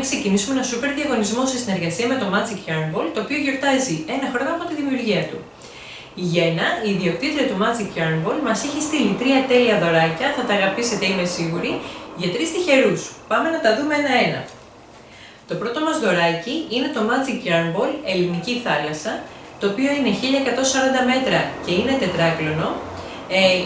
να ξεκινήσουμε ένα super διαγωνισμό σε συνεργασία με το Magic Yarn Ball, το οποίο γιορτάζει ένα χρόνο από τη δημιουργία του. Η Γένα, η ιδιοκτήτρια του Magic Yarn Ball, μας έχει στείλει 3 τέλεια δωράκια, θα τα αγαπήσετε είμαι σίγουρη, για 3 τυχερούς. Πάμε να τα δούμε ένα-ένα. Το πρώτο μας δωράκι είναι το Magic Yarn Ball Ελληνική Θάλασσα, το οποίο είναι 1140 μέτρα και είναι τετράκλωνο.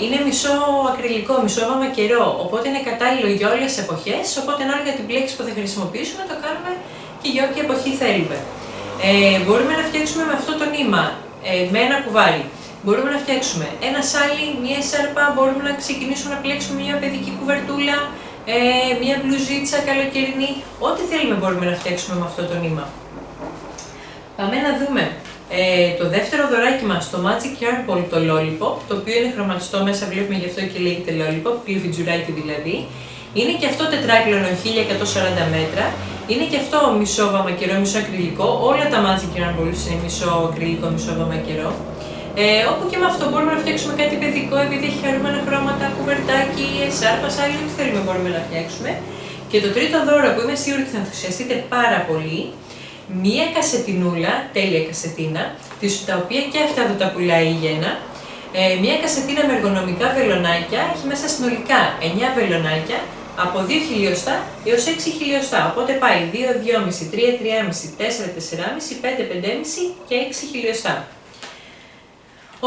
Είναι μισό ακριλικό, μισό βαμακερό, οπότε είναι κατάλληλο για όλες τις εποχές, οπότε ανάλογα την πλέξη που θα χρησιμοποιήσουμε το κάνουμε και για όποια εποχή θέλουμε. Μπορούμε να φτιάξουμε με αυτό το νήμα, με ένα κουβάρι. Μπορούμε να φτιάξουμε ένα σάλι, μία σάρπα, μπορούμε να ξεκινήσουμε να πλέξουμε μια παιδική κουβερτούλα, μια μπλουζίτσα καλοκαιρινή, ό,τι θέλουμε μπορούμε να φτιάξουμε με αυτό το νήμα. Πάμε να δούμε το δεύτερο δωράκι μας, το Magic Yarn Ball, το Lollipop, το οποίο είναι χρωματιστό μέσα, βλέπουμε γι' αυτό και λέγεται Lollipop, κλειφιτζουράκι δηλαδή. Είναι και αυτό τετράκλωνο 1140 μέτρα, είναι και αυτό μισό βαμακερό, μισό ακριλικό, όλα τα Magic Yarn Balls είναι μισό ακριλικό, μισό βαμακερό. Όπου και με αυτό μπορούμε να φτιάξουμε κάτι παιδικό, επειδή έχει χαρούμενα χρώματα, κουβερτάκι, σάρπα, σάλι, ό,τι θέλουμε μπορούμε να φτιάξουμε. Και το τρίτο δώρο που είμαι σίγουρη ότι θα ενθουσιαστείτε πάρα πολύ, μία κασετινούλα, τέλεια κασετίνα, τα οποία και αυτά εδώ τα πουλάει η Γένα. Μία κασετίνα με εργονομικά βελονάκια, έχει μέσα συνολικά 9 βελονάκια, από 2 χιλιοστά έως 6 χιλιοστά, οπότε πάει 2, 2,5, 3, 3,5, 4, 4,5, 5, 5,5 και 6 χιλιοστά.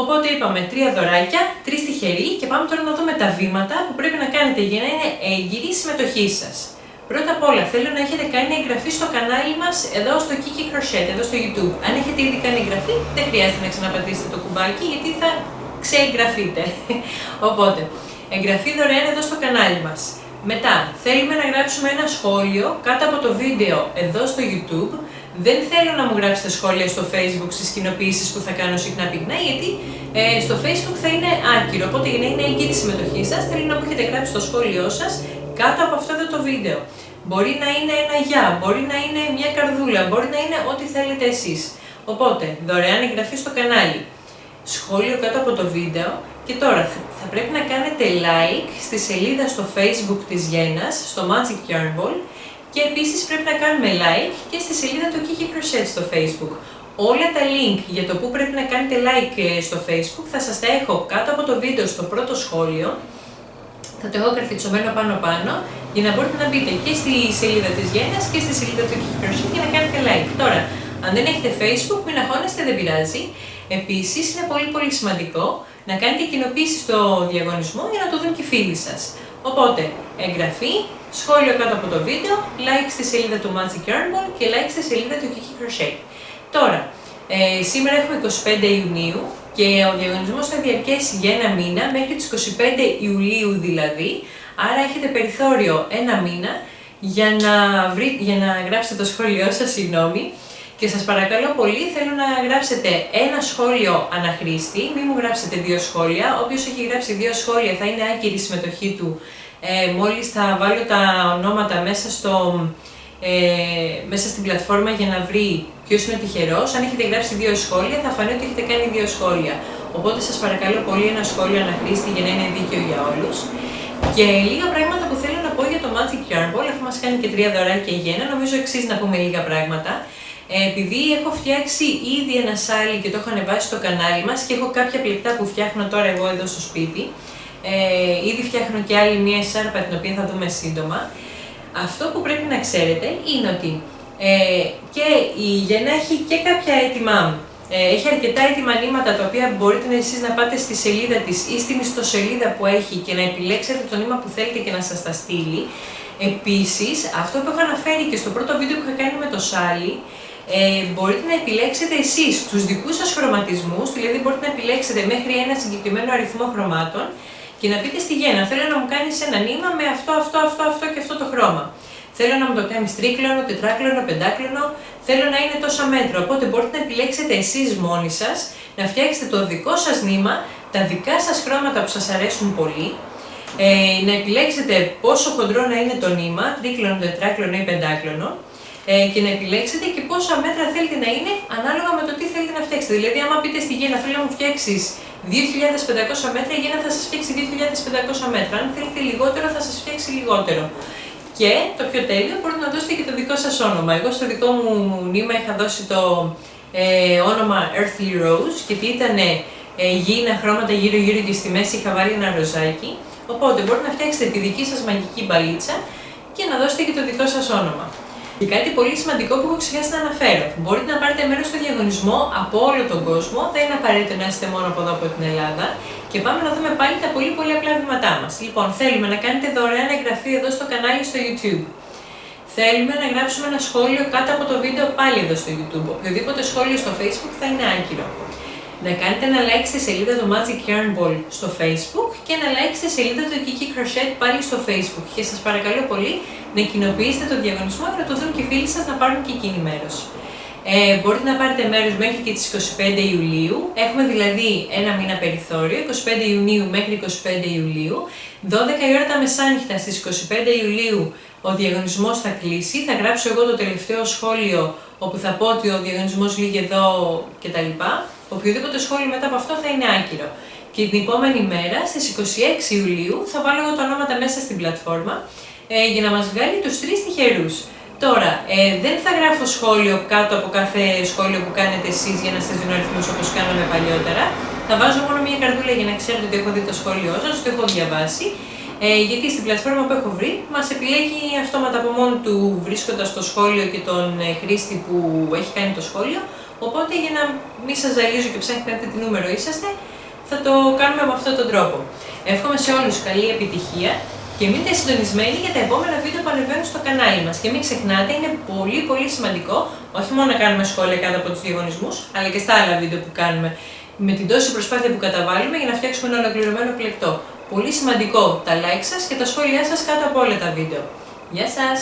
Οπότε είπαμε 3 δωράκια, 3 τυχεροί και πάμε τώρα να δούμε τα βήματα που πρέπει να κάνετε για να είναι έγκυρη η συμμετοχή σας. Πρώτα απ' όλα θέλω να έχετε κάνει εγγραφή στο κανάλι μας εδώ στο Kiki Crochet, εδώ στο YouTube. Αν έχετε ήδη κάνει εγγραφή δεν χρειάζεται να ξαναπατήσετε το κουμπάκι γιατί θα ξεεγγραφείτε. Οπότε, εγγραφή δωρεάν εδώ στο κανάλι μας. Μετά, θέλουμε να γράψουμε ένα σχόλιο κάτω από το βίντεο εδώ στο YouTube. Δεν θέλω να μου γράψετε σχόλια στο Facebook στις κοινοποιήσεις που θα κάνω συχνά πυκνά, γιατί στο Facebook θα είναι άκυρο. Οπότε για να είναι έγκυρη η συμμετοχή σας, θέλω να μου έχετε γράψει το σχόλιο σας κάτω από αυτό εδώ το βίντεο. Μπορεί να είναι ένα γεια, μπορεί να είναι μια καρδούλα, μπορεί να είναι ό,τι θέλετε εσείς. Οπότε, δωρεάν εγγραφή στο κανάλι, σχόλιο κάτω από το βίντεο και τώρα θα πρέπει να κάνετε like στη σελίδα στο Facebook της Γένας, στο Magic Yarn Ball. Και επίσης πρέπει να κάνουμε like και στη σελίδα του Kiki Crochet στο Facebook. Όλα τα link για το που πρέπει να κάνετε like στο Facebook θα σας τα έχω κάτω από το βίντεο στο πρώτο σχόλιο. Θα το έχω καρφιτσωμένο πάνω για να μπορείτε να μπείτε και στη σελίδα της Γένας και στη σελίδα του Kiki Crochet για να κάνετε like. Τώρα, αν δεν έχετε Facebook, μην αγχώνεστε, δεν πειράζει. Επίσης, είναι πολύ σημαντικό να κάνετε κοινοποίηση στο διαγωνισμό για να το δουν και οι φίλοι σας. Οπότε, εγγραφή, σχόλιο κάτω από το βίντεο, like στη σελίδα του Magic Yarn Ball και like στη σελίδα του Kiki Crochet. Τώρα, σήμερα έχουμε 25 Ιουνίου και ο διαγωνισμός θα διαρκέσει για ένα μήνα, μέχρι τις 25 Ιουλίου δηλαδή, άρα έχετε περιθώριο ένα μήνα για να γράψετε το σχόλιο σας, και σας παρακαλώ πολύ, θέλω να γράψετε ένα σχόλιο αναχρήστη, μην μου γράψετε 2 σχόλια. Όποιος έχει γράψει 2 σχόλια θα είναι άκυρη η συμμετοχή του. Μόλις θα βάλω τα ονόματα μέσα στην πλατφόρμα για να βρει ποιος είναι ο τυχερός. Αν έχετε γράψει 2 σχόλια θα φανεί ότι έχετε κάνει 2 σχόλια. Οπότε σας παρακαλώ πολύ ένα σχόλιο αναχρήστη για να είναι δίκαιο για όλους. Και λίγα πράγματα που θέλω να πω για το Magic Yarn Ball, αφού μας κάνει και 3 δωράκια η Γένα, νομίζω αξίζει να πούμε λίγα πράγματα. Επειδή έχω φτιάξει ήδη ένα σάλι και το έχω ανεβάσει στο κανάλι μας και έχω κάποια πλεκτά που φτιάχνω τώρα εγώ εδώ στο σπίτι, ήδη φτιάχνω και άλλη μία σάρπα την οποία θα δούμε σύντομα. Αυτό που πρέπει να ξέρετε είναι ότι και η Γένα έχει και κάποια έτοιμα, έχει αρκετά έτοιμα νήματα τα οποία μπορείτε εσείς να πάτε στη σελίδα της ή στην ιστοσελίδα που έχει και να επιλέξετε το νήμα που θέλετε και να σας τα στείλει. Επίσης, αυτό που έχω αναφέρει και στο πρώτο βίντεο που είχα κάνει με το σάλι, μπορείτε να επιλέξετε εσείς τους δικούς σας χρωματισμούς, δηλαδή μπορείτε να επιλέξετε μέχρι ένα συγκεκριμένο αριθμό χρωμάτων και να πείτε στη Γένα, θέλω να μου κάνεις ένα νήμα με αυτό και αυτό το χρώμα. Θέλω να μου το κάνεις τρίκλωνο, τετράκλωνο, πεντάκλωνο, θέλω να είναι τόσα μέτρα. Οπότε μπορείτε να επιλέξετε εσείς μόνοι σας, να φτιάξετε το δικό σας νήμα, τα δικά σας χρώματα που σας αρέσουν πολύ, να επιλέξετε πόσο χοντρό να είναι το νήμα, τρίκλωνο, τετράκλωνο ή πεντάκλωνο, και να επιλέξετε και πόσα μέτρα θέλετε να είναι ανάλογα με το τι θέλετε να φτιάξετε. Δηλαδή, άμα πείτε στη Γένα, θέλω να μου φτιάξεις 2.500 μέτρα, η Γένα θα σας φτιάξει 2.500 μέτρα. Αν θέλετε λιγότερο, θα σας φτιάξει λιγότερο. Και το πιο τέλειο, μπορείτε να δώσετε και το δικό σας όνομα. Εγώ στο δικό μου νήμα είχα δώσει το όνομα Earthly Rose, γιατί ήταν γήινα χρώματα γύρω-γύρω και στη μέση είχα βάλει ένα ροζάκι. Οπότε μπορείτε να φτιάξετε τη δική σας μαγική μπαλίτσα και να δώσετε και το δικό σας όνομα. Και κάτι πολύ σημαντικό που έχω ξεχάσει να αναφέρω. Μπορείτε να πάρετε μέρος στο διαγωνισμό από όλο τον κόσμο, δεν είναι απαραίτητο να είστε μόνο από εδώ από την Ελλάδα. Και πάμε να δούμε πάλι τα πολύ απλά βήματά μας. Λοιπόν, θέλουμε να κάνετε δωρεάν εγγραφή εδώ στο κανάλι στο YouTube. Θέλουμε να γράψουμε ένα σχόλιο κάτω από το βίντεο πάλι εδώ στο YouTube. Οποιοδήποτε σχόλιο στο Facebook θα είναι άκυρο. Να κάνετε ένα like στη σελίδα του Magic Yarn Ball στο Facebook και ένα like στη σελίδα του Kiki Crochet πάλι στο Facebook. Και σας παρακαλώ πολύ να κοινοποιήσετε το διαγωνισμό για να το δουν και οι φίλοι σας να πάρουν και εκείνοι μέρος. Μπορείτε να πάρετε μέρος μέχρι και τις 25 Ιουλίου. Έχουμε δηλαδή ένα μήνα περιθώριο, 25 Ιουνίου μέχρι 25 Ιουλίου. 12 η ώρα τα μεσάνυχτα στις 25 Ιουλίου ο διαγωνισμός θα κλείσει. Θα γράψω εγώ το τελευταίο σχόλιο όπου θα πω ότι ο διαγωνισμός λύγει εδώ κτλ. Οποιοδήποτε σχόλιο μετά από αυτό θα είναι άκυρο. Και την επόμενη μέρα, στις 26 Ιουλίου, θα βάλω εγώ τα ονόματα μέσα στην πλατφόρμα για να μας βγάλει τους 3 τυχερούς. Τώρα, δεν θα γράφω σχόλιο κάτω από κάθε σχόλιο που κάνετε εσείς για να σας δίνω αριθμούς όπως κάναμε παλιότερα. Θα βάζω μόνο μία καρδούλα για να ξέρετε ότι έχω δει το σχόλιο σας, ότι το έχω διαβάσει. Γιατί στην πλατφόρμα που έχω βρει, μας επιλέγει αυτόματα από μόνο του βρίσκοντας το σχόλιο και τον χρήστη που έχει κάνει το σχόλιο. Οπότε για να μην σας ζαλίζω και ψάχνετε να δείτε τι νούμερο είσαστε, θα το κάνουμε με αυτόν τον τρόπο. Εύχομαι σε όλους καλή επιτυχία και μείνετε συντονισμένοι για τα επόμενα βίντεο που ανεβαίνουν στο κανάλι μας. Και μην ξεχνάτε, είναι πολύ σημαντικό, όχι μόνο να κάνουμε σχόλια κάτω από τους διαγωνισμούς, αλλά και στα άλλα βίντεο που κάνουμε, με την τόση προσπάθεια που καταβάλουμε για να φτιάξουμε ένα ολοκληρωμένο πλεκτό. Πολύ σημαντικό τα like σας και τα σχόλιά σας κάτω από όλα τα βίντεο. Γεια σας!